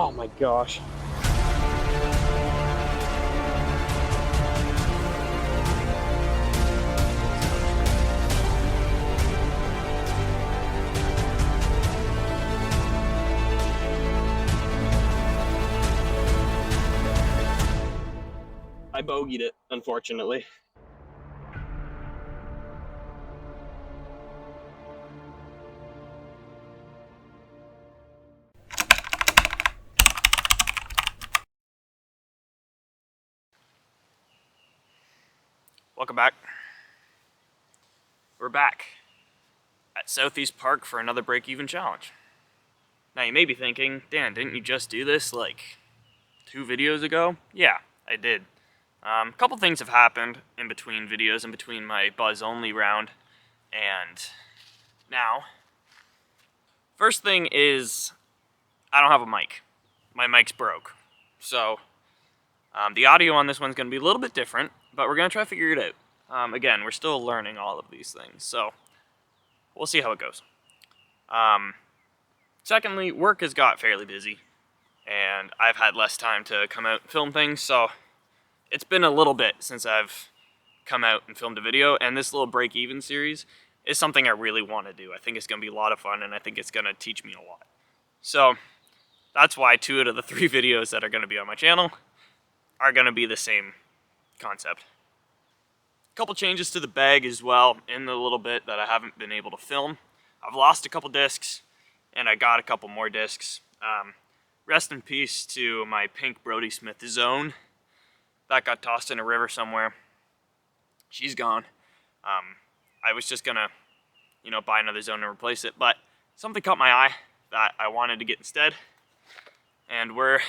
Oh my gosh. I bogeyed it, unfortunately. Welcome back. We're back at Southeast Park for another break-even challenge. Now you may be thinking, Dan, didn't you just do this like 2 videos ago? Yeah, I did. A couple things have happened in between videos, in between my buzz only round and now. First thing is, I don't have a mic. My mic's broke. So, the audio on this one's going to be a little bit different, but we're going to try to figure it out. Again, we're still learning all of these things, so we'll see how it goes. Secondly, work has got fairly busy, and I've had less time to come out and film things, so it's been a little bit since I've come out and filmed a video, and this little break-even series is something I really want to do. I think it's going to be a lot of fun, and I think it's going to teach me a lot. So, that's why 2 out of the 3 videos that are going to be on my channel are going to be the same concept. A couple changes to the bag as well in the little bit that I haven't been able to film. I've lost a couple discs, and I got a couple more discs. Rest in peace to my pink Brody Smith Zone. That got tossed in a river somewhere. She's gone. I was just gonna, buy another Zone and replace it, but something caught my eye that I wanted to get instead. And we're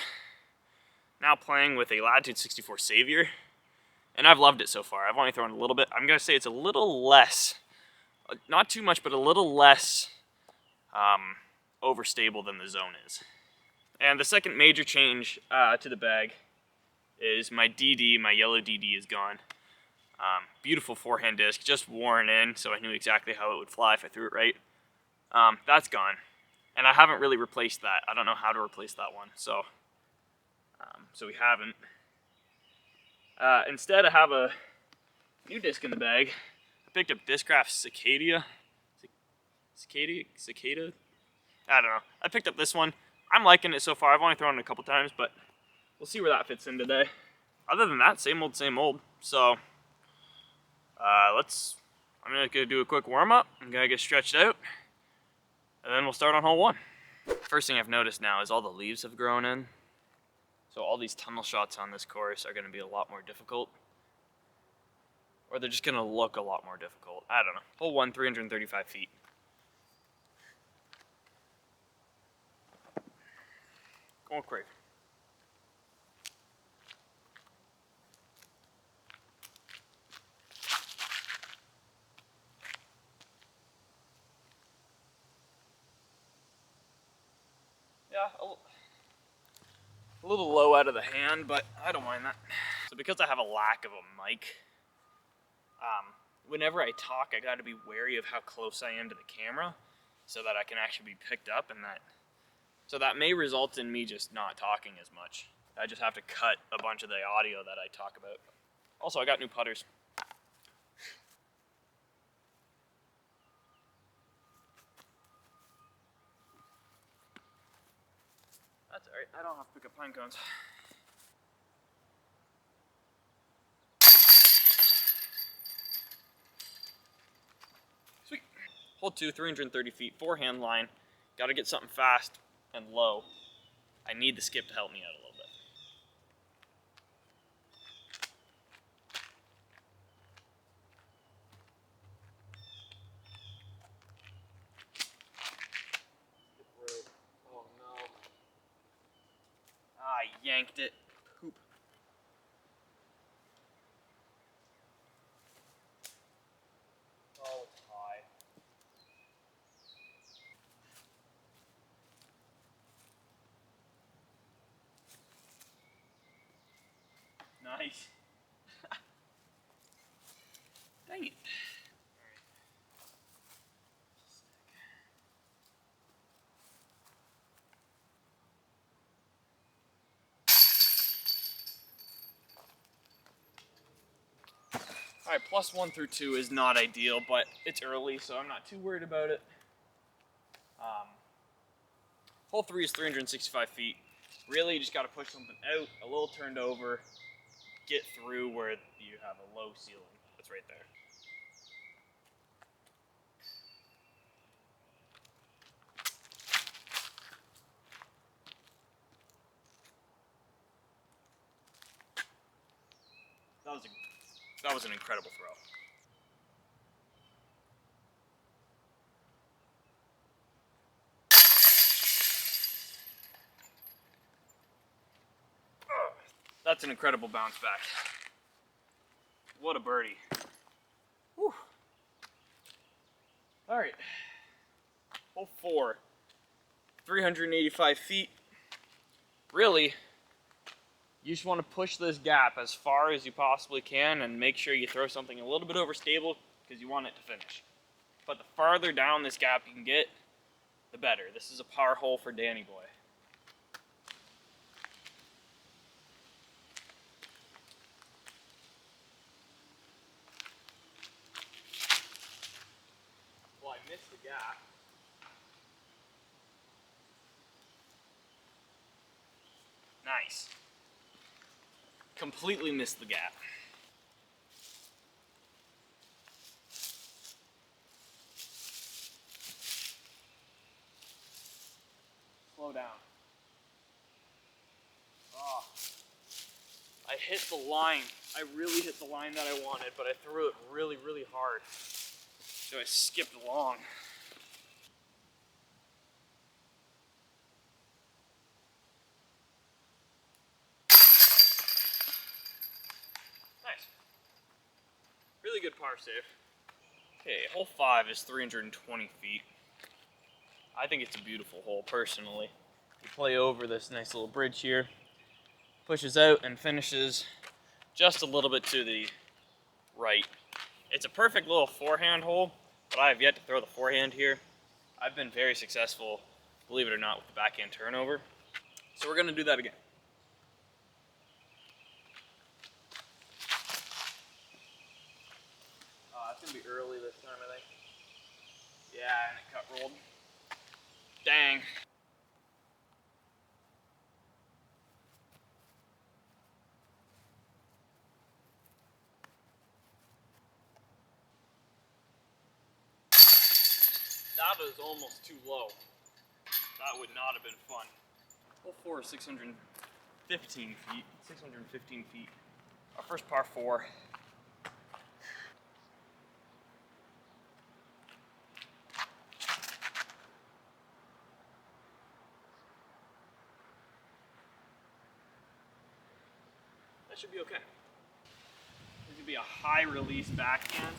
now playing with a Latitude 64 Savior, and I've loved it so far. I've only thrown a little bit. I'm gonna say it's a little less, not too much, but a little less overstable than the Zone is. And the second major change to the bag is my DD, my yellow DD is gone. Beautiful forehand disc, just worn in, so I knew exactly how it would fly if I threw it right. That's gone. And I haven't really replaced that. I don't know how to replace that one, so we haven't. Instead, I have a new disc in the bag. I picked up Discraft Cicada. Cicada? I don't know. I picked up this one. I'm liking it so far. I've only thrown it a couple times, but we'll see where that fits in today. Other than that, same old, same old. So, I'm gonna do a quick warm-up. I'm gonna get stretched out, and then we'll start on hole 1. First thing I've noticed now is all the leaves have grown in. So all these tunnel shots on this course are gonna be a lot more difficult. Or they're just gonna look a lot more difficult. I don't know. Hole 1, 335 feet. Going quick. Yeah, a little low out of the hand, but I don't mind that. So because I have a lack of a mic, whenever I talk, I gotta be wary of how close I am to the camera so that I can actually be picked up, and so that may result in me just not talking as much. I just have to cut a bunch of the audio that I talk about. Also, I got new putters. That's alright, I don't have to pick up pine cones. Sweet. Hole 2, 330 feet, forehand line. Gotta get something fast and low. I need the skip to help me out a little bit. Oh no. I yanked it. Poop. Oh, it's high. Nice. Dang it. Alright, +1 through 2 is not ideal, but it's early, so I'm not too worried about it. Hole 3 is 365 feet. Really, you just got to push something out, a little turned over, get through where you have a low ceiling. That's right there. That was an incredible throw. That's an incredible bounce back. What a birdie. Whew. All right. Hole 4, 385 feet. Really, you just want to push this gap as far as you possibly can and make sure you throw something a little bit overstable because you want it to finish. But the farther down this gap you can get, the better. This is a par hole for Danny Boy. Well, I missed the gap. Nice. Completely missed the gap. Slow down. Oh. I hit the line. I really hit the line that I wanted, but I threw it really, really hard. So I skipped long. Nice. Really good par save. Okay, hole 5 is 320 feet. I think it's a beautiful hole, personally. You play over this nice little bridge here, pushes out and finishes just a little bit to the right. It's a perfect little forehand hole, but I have yet to throw the forehand here. I've been very successful, believe it or not, with the backhand turnover. So we're gonna do that again. It's gonna be early this time, I think. Yeah, and it cut rolled. Dang. That was almost too low. That would not have been fun. Hole 4 is 615 feet. 615 feet. Our first par 4. That should be okay. This could be a high release backhand.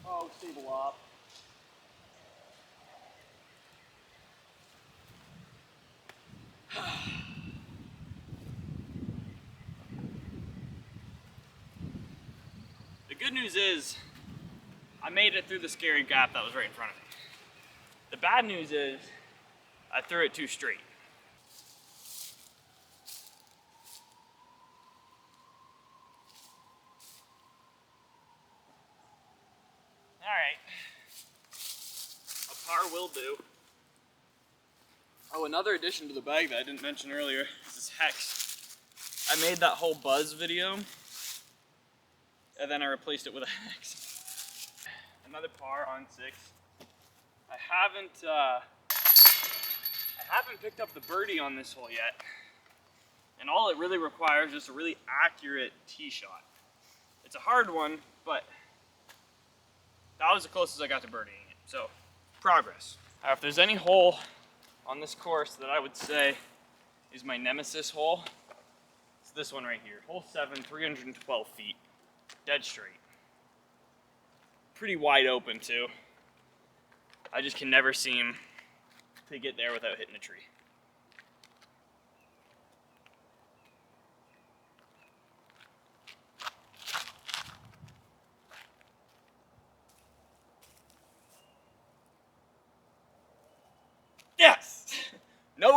Oh, stable up. The good news is, I made it through the scary gap that was right in front of me. The bad news is, I threw it too straight. Alright. A par will do. Oh, another addition to the bag that I didn't mention earlier is this hex. I made that whole buzz video, and then I replaced it with a hex. Another par on 6. I haven't picked up the birdie on this hole yet. And all it really requires is a really accurate tee shot. It's a hard one, but that was the closest I got to birdieing it. So, progress. If there's any hole on this course that I would say is my nemesis hole, it's this one right here. Hole 7, 312 feet, dead straight. Pretty wide open too. I just can never seem to get there without hitting a tree.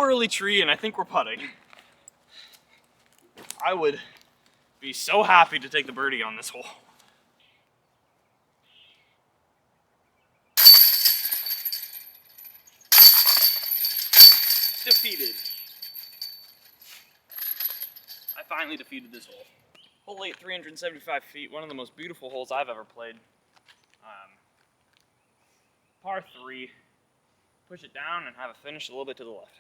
early tree, and I think we're putting. I would be so happy to take the birdie on this hole. Defeated. I finally defeated this hole. Hole 8, 375 feet, one of the most beautiful holes I've ever played. Par 3. Push it down and have it finish a little bit to the left.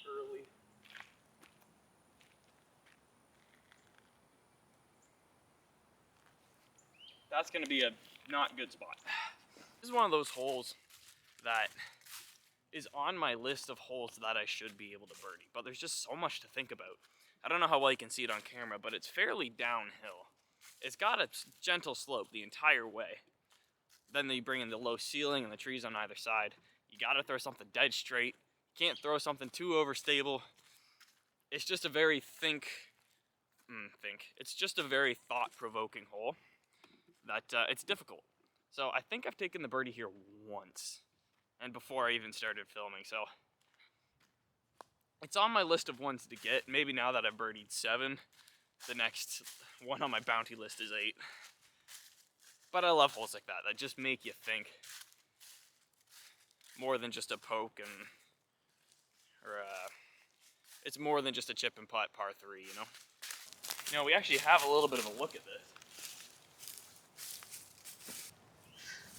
Early. That's going to be a not good spot. This is one of those holes that is on my list of holes that I should be able to birdie, but there's just so much to think about. I don't know how well you can see it on camera, but it's fairly downhill. It's got a gentle slope the entire way. Then you bring in the low ceiling and the trees on either side. You gotta throw something dead straight. You can't throw something too overstable. It's just a very it's just a very thought-provoking hole that it's difficult. So I think I've taken the birdie here once, and before I even started filming, so it's on my list of ones to get. Maybe now that I've birdied 7, the next one on my bounty list is 8. But I love holes like that just make you think more than just a poke it's more than just a chip and putt par 3, you know? You know, we actually have a little bit of a look at this.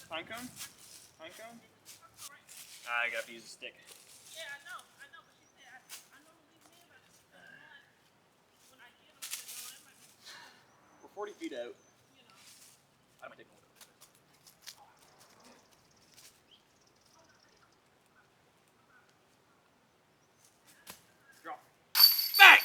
Pine cone? Pine cone? I gotta use a stick. Yeah, I know, but she said, I know to leave me about this when I get them, I said, no, that might be We're 40 feet out. you know. I might take a look. Drop. Bang!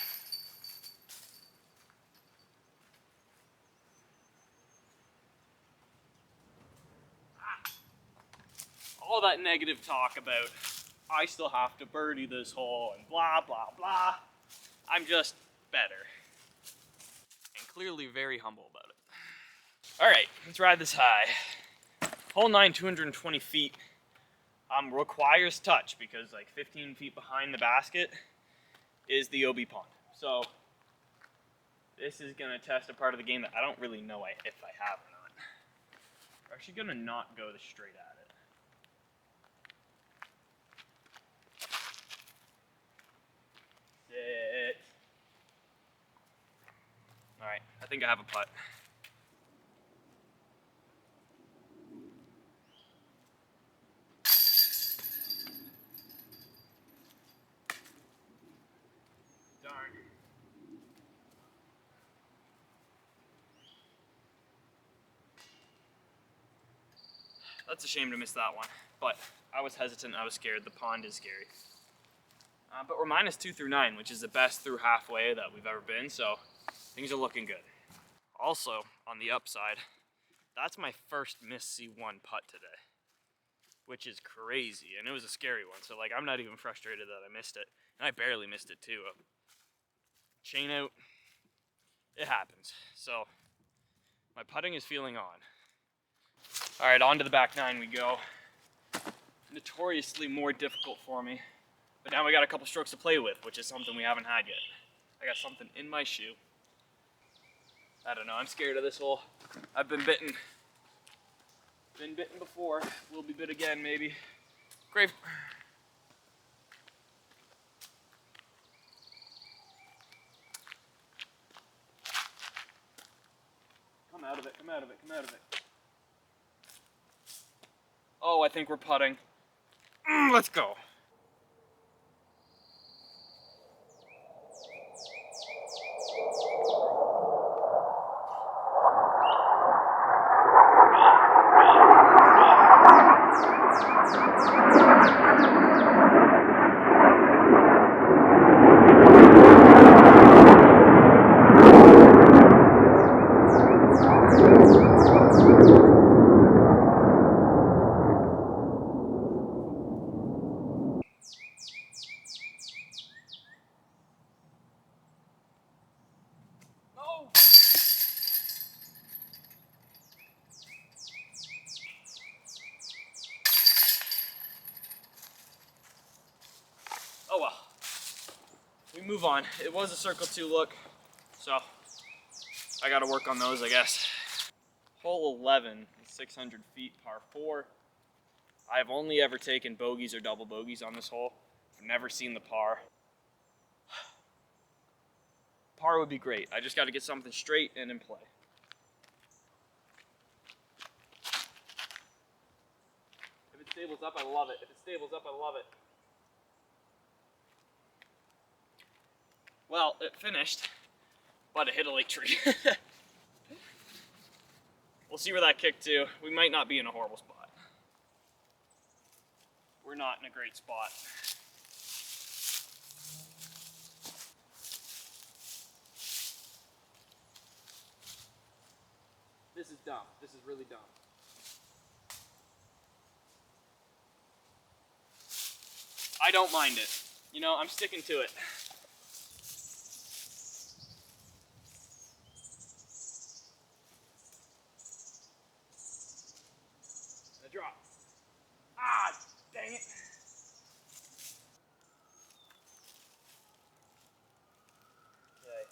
All that negative talk about I still have to birdie this hole and blah, blah, blah. I'm just better. And clearly very humble about it. All right, let's ride this high. Hole 9, 220 feet. Requires touch because like 15 feet behind the basket is the OB pond. So this is gonna test a part of the game that I don't really know if I have or not. We're actually gonna not go straight at it. Sit. All right, I think I have a putt. Darn. That's a shame to miss that one, but I was hesitant, I was scared. The pond is scary. But we're minus 2 through 9, which is the best through halfway that we've ever been, so things are looking good. Also, on the upside, that's my first missed C1 putt today, which is crazy, and it was a scary one, so like I'm not even frustrated that I missed it, and I barely missed it too. Chain out, it happens. So my putting is feeling on. All right, on to the back 9 we go. Notoriously more difficult for me, but now we got a couple strokes to play with, which is something we haven't had yet. I got something in my shoe. I don't know, I'm scared of this hole. I've been bitten. Been bitten before, will be bit again maybe. Great. Come out of it, come out of it, come out of it. Oh, I think we're putting. Let's go. Oh well. We move on. It was a circle 2 look, so I gotta work on those, I guess. Hole 11, 600 feet, par 4. I've only ever taken bogeys or double bogeys on this hole. I've never seen the par. Par would be great. I just gotta get something straight and in play. If it stables up, I love it. If it stables up, I love it. Well, it finished, but it hit a lake tree. We'll see where that kicked to. We might not be in a horrible spot. We're not in a great spot. This is dumb. This is really dumb. I don't mind it. You know, I'm sticking to it. A drop. Ah, dang it. Okay.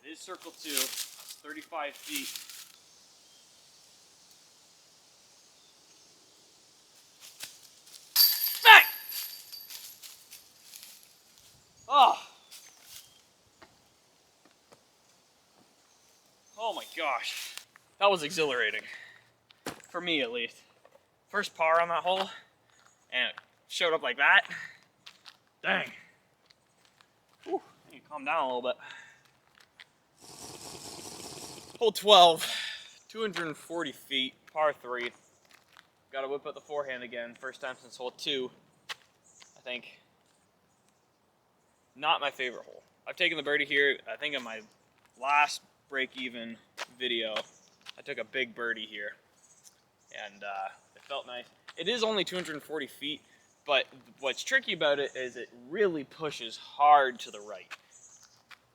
It is circle 2, 35 feet. Bang! Oh. Oh my gosh. That was exhilarating. For me, at least. First par on that hole, and it showed up like that. Dang. Whew, I need to calm down a little bit. Hole 12, 240 feet, par 3. Gotta whip out the forehand again. First time since hole 2, I think. Not my favorite hole. I've taken the birdie here, I think in my last break-even video, I took a big birdie here. And it felt nice. It is only 240 feet, but what's tricky about it is it really pushes hard to the right.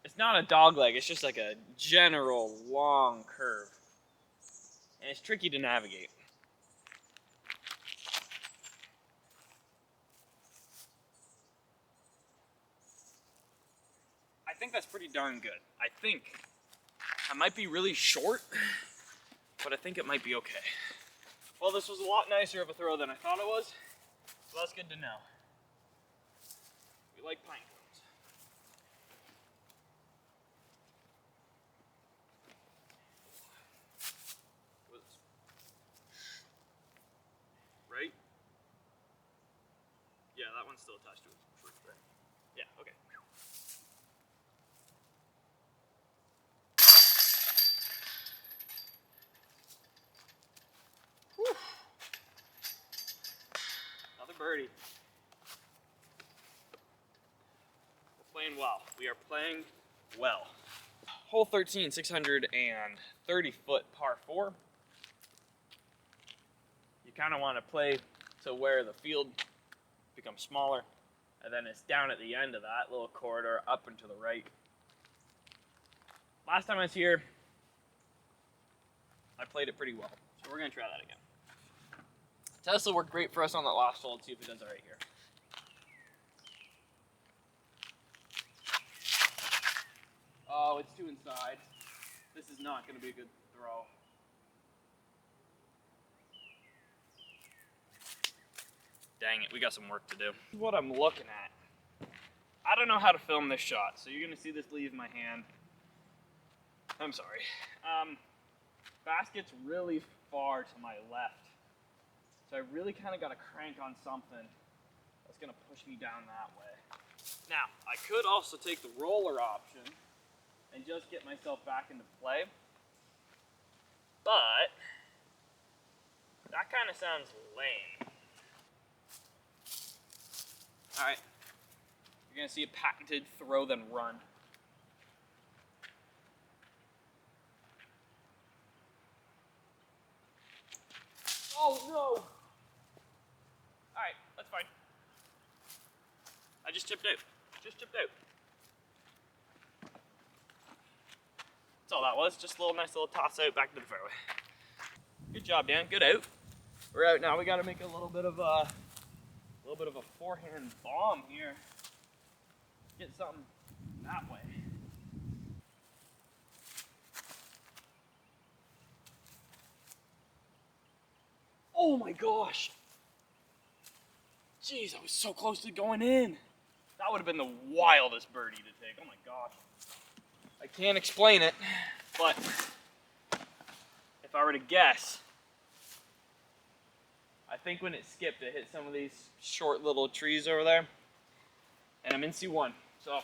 It's not a dog leg, it's just like a general long curve. And it's tricky to navigate. I think that's pretty darn good. I think I might be really short, but I think it might be okay. Well, this was a lot nicer of a throw than I thought it was, so that's good to know. We like pine cones. Right? Yeah, that one's still attached to it. Right? Yeah, okay. Whew. Another birdie. We're playing well. We are playing well. Hole 13, 630 foot par 4. You kind of want to play to where the field becomes smaller, and then it's down at the end of that little corridor up and to the right. Last time I was here, I played it pretty well, so we're going to try that again. Tesla worked great for us on that last hole. Let's see if it does all right here. Oh, it's too inside. This is not going to be a good throw. Dang it, we got some work to do. This is what I'm looking at. I don't know how to film this shot, so you're going to see this leave my hand. I'm sorry. Basket's really far to my left, so I really kind of got to crank on something that's going to push me down that way. Now, I could also take the roller option and just get myself back into play, but that kind of sounds lame. All right, you're going to see a patented throw then run. Oh no! Alright, that's fine. I just chipped out. Just chipped out. That's all that was. Just a little nice little toss out back to the fairway. Good job, Dan. Good out. We're out now. We got to make a little bit of a forehand bomb here. Get something that way. Oh my gosh. Jeez, I was so close to going in. That would have been the wildest birdie to take. Oh my gosh. I can't explain it, but if I were to guess, I think when it skipped, it hit some of these short little trees over there, and I'm in C1, so.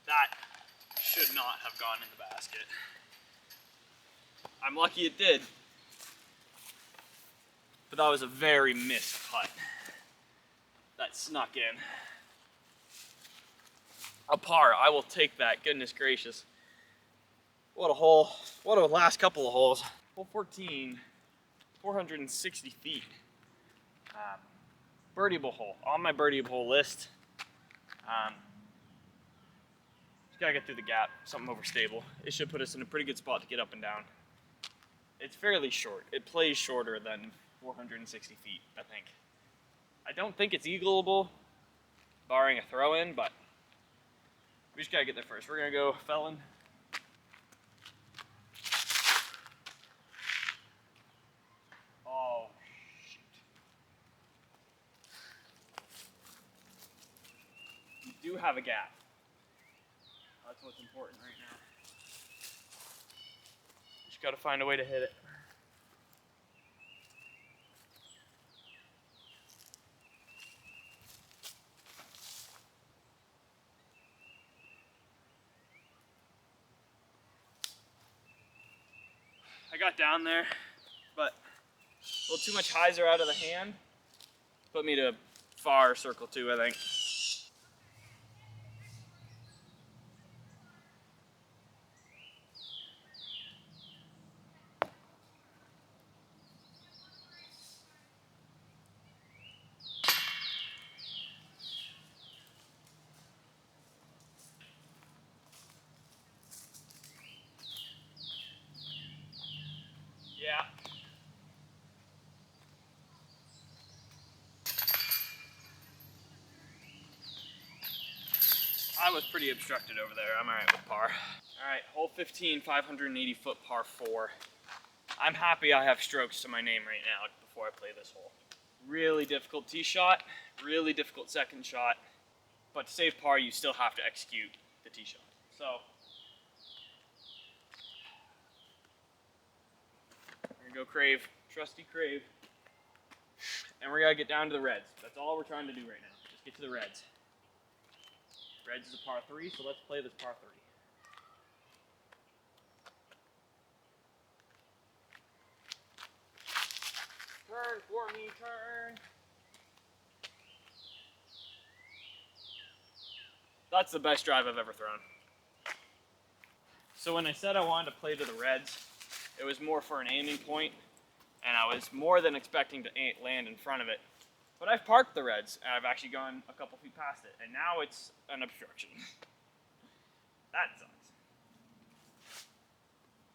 That should not have gone in the basket. I'm lucky it did, but that was a very missed putt. That snuck in. A par, I will take that, goodness gracious. What a hole, what a last couple of holes. Hole 14, 460 feet. Birdieable hole, on my birdieable hole list. Just gotta get through the gap, something overstable. It should put us in a pretty good spot to get up and down. It's fairly short. It plays shorter than 460 feet, I think. I don't think it's eagleable, barring a throw-in, but we just gotta get there first. We're gonna go felon. Oh, shoot. You do have a gap. That's what's important right now. Just gotta find a way to hit it. I got down there, but a little too much hyzer out of the hand. Put me to far circle 2, I think. Yeah. I was pretty obstructed over there. I'm all right with par. All right, hole 15, 580 foot par 4. I'm happy I have strokes to my name right now before I play this hole. Really difficult tee shot, really difficult second shot, but to save par, you still have to execute the tee shot. So, we're gonna go Crave, trusty Crave, and we're gonna get down to the reds. That's all we're trying to do right now. Just get to the reds. Reds is a par 3, so let's play this par 3. Turn for me, turn. That's the best drive I've ever thrown. So when I said I wanted to play to the reds, it was more for an aiming point, and I was more than expecting to land in front of it. But I've parked the reds, and I've actually gone a couple feet past it, and now it's an obstruction. That sucks.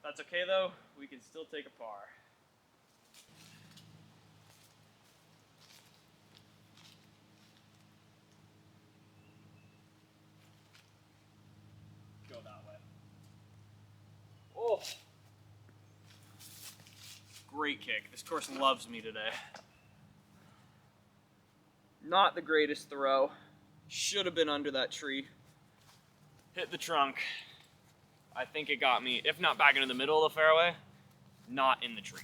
That's okay though, we can still take a par. Go that way. Oh! Great kick. This course loves me today. Not the greatest throw. Should have been under that tree. Hit the trunk. I think it got me, if not back into the middle of the fairway, not in the tree.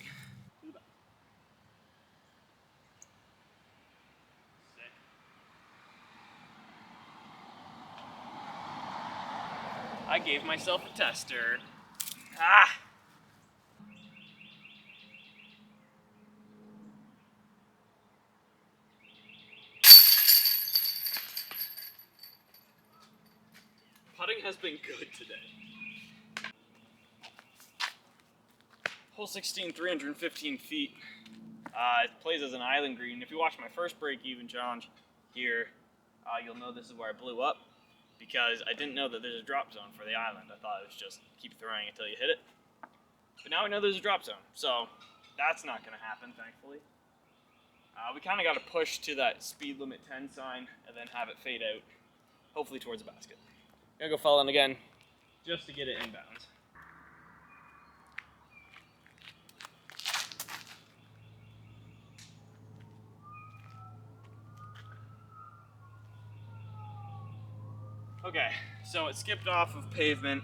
Sick. I gave myself a tester. Ah! Putting has been good today. Hole 16, 315 feet. It plays as an island green. If you watch my first break-even challenge here, you'll know this is where I blew up. because I didn't know that there's a drop zone for the island. I thought it was just keep throwing until you hit it. But now we know there's a drop zone, so that's not going to happen, thankfully. We kind of got to push to that speed limit 10 sign and then have it fade out, hopefully towards the basket. I'm going to go fall in again just to get it inbounds. Okay, so it skipped off of pavement.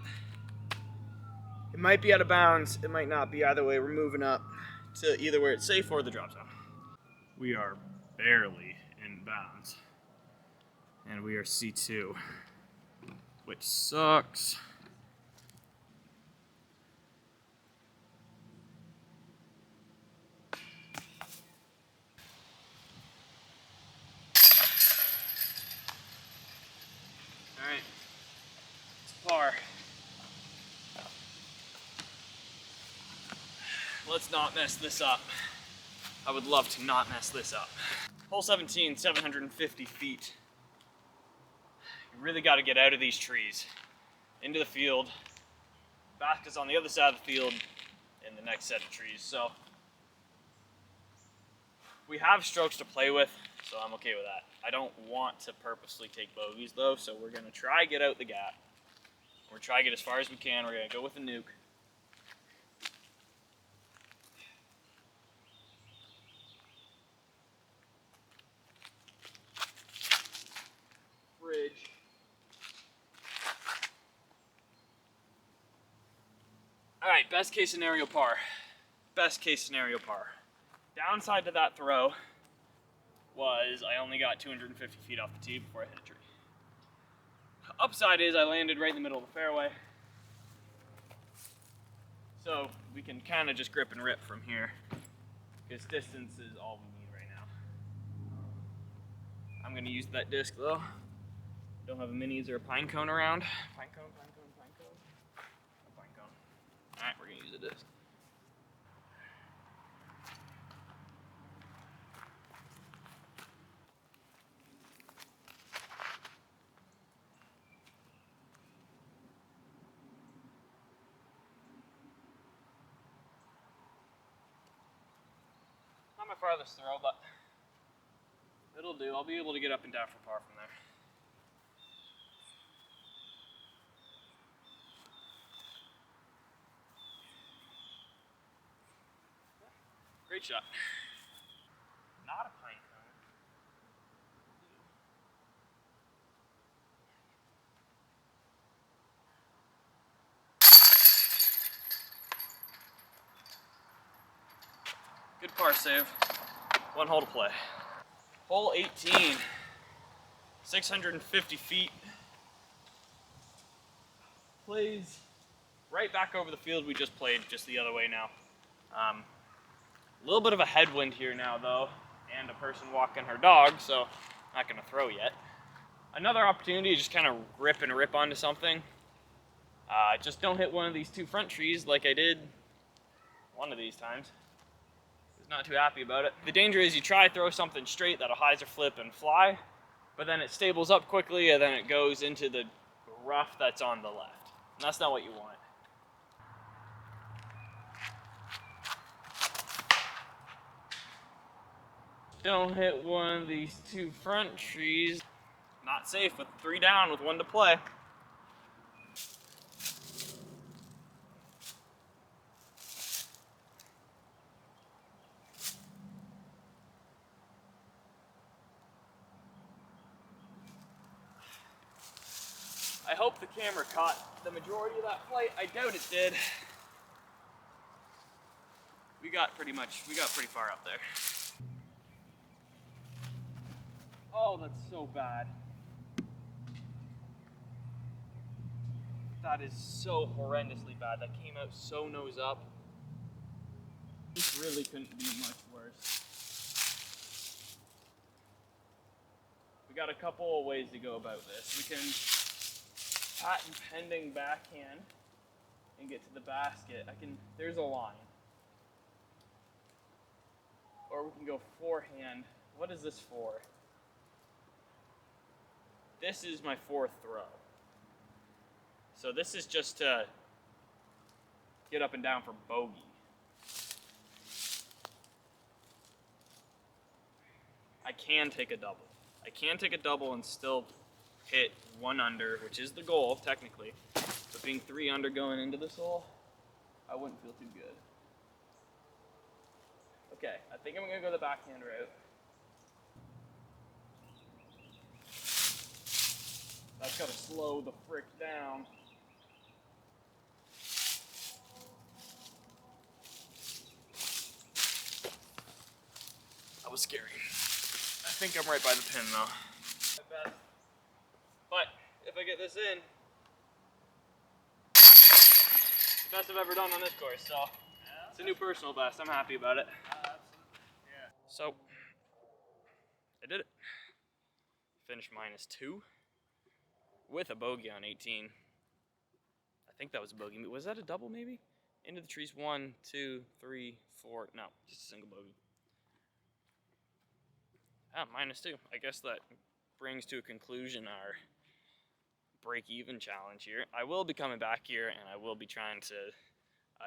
It might be out of bounds, it might not be. Either way, we're moving up to either where it's safe or the drop zone. We are barely in bounds. And we are C2, which sucks. Alright, it's par. Let's not mess this up. I would love to not mess this up. Hole 17, 750 feet. You really got to get out of these trees, into the field. Basket's on the other side of the field in the next set of trees. So we have strokes to play with, so I'm okay with that. I don't want to purposely take bogeys though, so we're gonna try get out the gap. We're gonna try get as far as we can. We're gonna go with a nuke. Bridge. All right, best case scenario par. Best case scenario par. Downside to that throw was I only got 250 feet off the tee before I hit a tree. Upside is I landed right in the middle of the fairway. So we can kind of just grip and rip from here, because distance is all we need right now. I'm gonna use that disc though. Don't have a minis or a pine cone around. Pine cone, pine cone, pine cone. A pine cone. All right, we're gonna use a disc. Not my farthest throw, but it'll do. I'll be able to get up and down for par from there. Great shot. Not a pine cone. Good par save. One hole to play. Hole 18. 650 feet. Plays right back over the field we just played, just the other way now. A little bit of a headwind here now though, and a person walking her dog, so not gonna throw yet. Another opportunity to just kind of rip and rip onto something. Just don't hit one of these two front trees like I did one of these times. Was not too happy about it. The danger is you try to throw something straight that'll hyzer flip and fly, but then it stables up quickly and then it goes into the rough that's on the left. And that's not what you want. Don't hit one of these two front trees. Not safe with 3 down with 1 to play. I hope the camera caught the majority of that flight. I doubt it did. We got pretty far up there. Oh, that's so bad. That is so horrendously bad. That came out so nose up. This really couldn't be much worse. We got a couple of ways to go about this. We can patent pending backhand and get to the basket. There's a line. Or we can go forehand. What is this for? This is my 4th throw. So this is just to get up and down for bogey. I can take a double. I can take a double and still hit 1 under, which is the goal, technically. But being 3 under going into this hole, I wouldn't feel too good. Okay, I think I'm gonna go the backhand route. That's gotta slow the frick down. That was scary. I think I'm right by the pin though. But if I get this in, the best I've ever done on this course, so it's a new personal best. I'm happy about it. So I did it. Finished -2 with a bogey on 18. I think that was a bogey. Was that a double maybe? Into the trees, 1, 2, 3, 4. No, just a single bogey. Ah, -2. I guess that brings to a conclusion our break-even challenge here. I will be coming back here and I will be trying to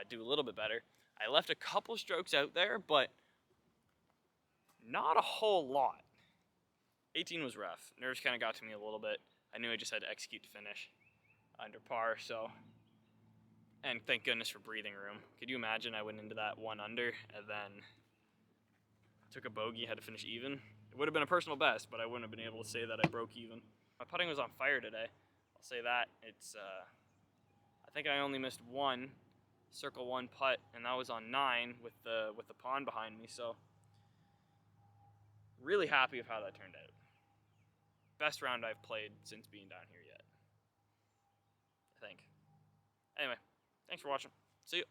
do a little bit better. I left a couple strokes out there, but not a whole lot. 18 was rough. Nerves kind of got to me a little bit. I knew I just had to execute to finish under par, so. And thank goodness for breathing room. Could you imagine I went into that 1 under and then took a bogey, had to finish even? It would have been a personal best, but I wouldn't have been able to say that I broke even. My putting was on fire today. I'll say that. It's, I think I only missed 1 circle 1 putt, and that was on 9 with the pond behind me, so really happy with how that turned out. Best round I've played since being down here yet, I think. Anyway, thanks for watching. See you.